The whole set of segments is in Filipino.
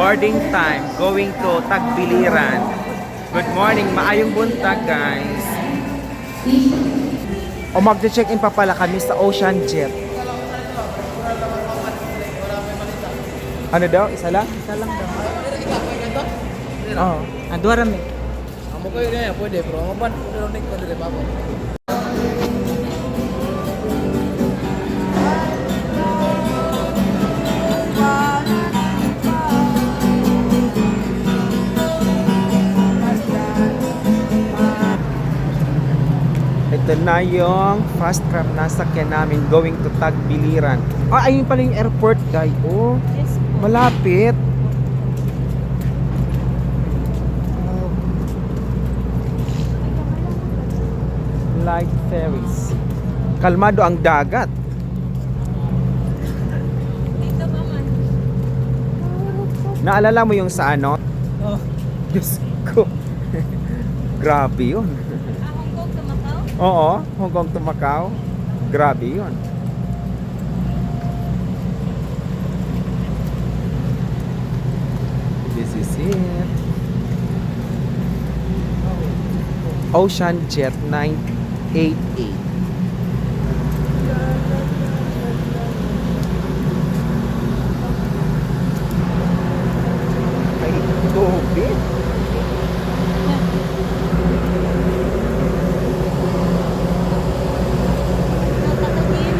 boarding time going to Tagbiliran. Good morning, maayong buntag guys. O magche-check-in pa pala kami sa Ocean Jet. Ano daw? Isa lang? Isa lang daw. Oo. Dua rami. Amo kayo na pwede bro. Mapan udah nik ko dire babo. Ito na yung fast tram na sakyan namin going to Tagbiliran. Ah, ayun pala yung airport, guys. Oh, Yes. malapit. Light ferries. Kalmado ang dagat. Dito ba man? Naalala mo yung sa ano? Oh. Diyos ko. Grabe yun. Hong Kong sa Macau? Oo, Hong Kong to Macau. Grabe yun. This is it. Ocean Jet 988. Ay, tubig. Tatagin.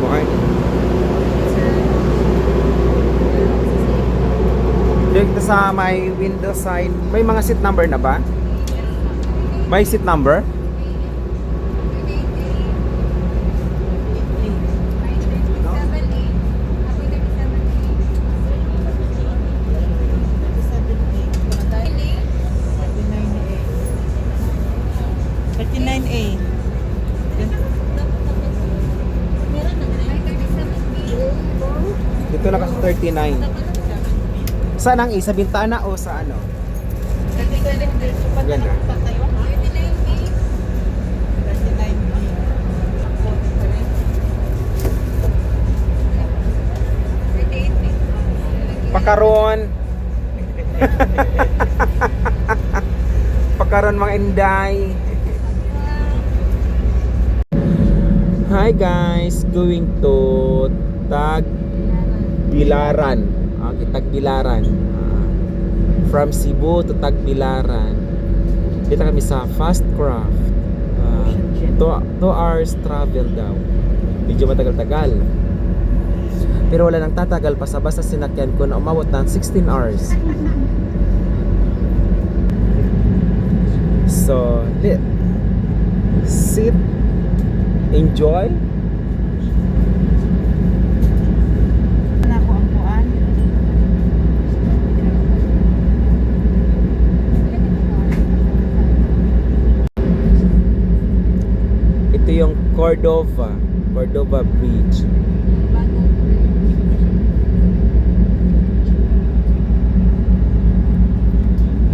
Morning. Dito sa may window side, may mga seat number na ba? May seat number? Dito na kasi 39. Saan ang isa? Bintana o sa ano? Ganda. Pakaron. Pakaron mga inday. Hi guys, going to Tagbilaran. Okay, Tagbilaran. From Cebu to Tagbilaran. Dito kami sa Fast Craft. 2 hours travel daw. Medyo matagal-tagal. Pero wala nang tatagal pa sa basta sinakyan ko na umabot ng 16 hours. So, sit, enjoy. Ito yung Cordova Bridge.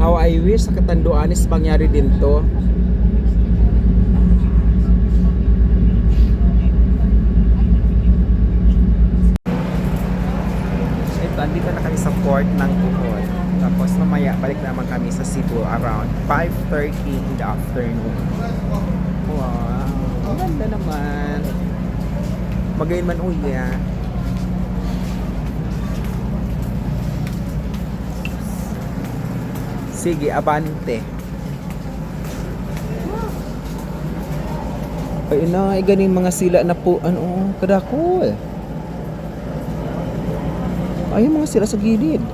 How I wish sa Catanduanes mangyari din to. Ito, andito na kami sa port ng Bohol. Tapos mamaya balik naman kami sa Cebu around 5:30 in the afternoon. Wow, ang ganda naman. Magayon man uwi ah. Sige, abante. Ay na, ay ganing mga sila na po, ano, kadakol. Ay, yung mga sila sa gilid.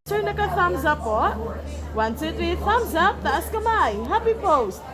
Sir, naka-thumbs up po? 1, 2, 3, thumbs up, taas kamay. Happy post!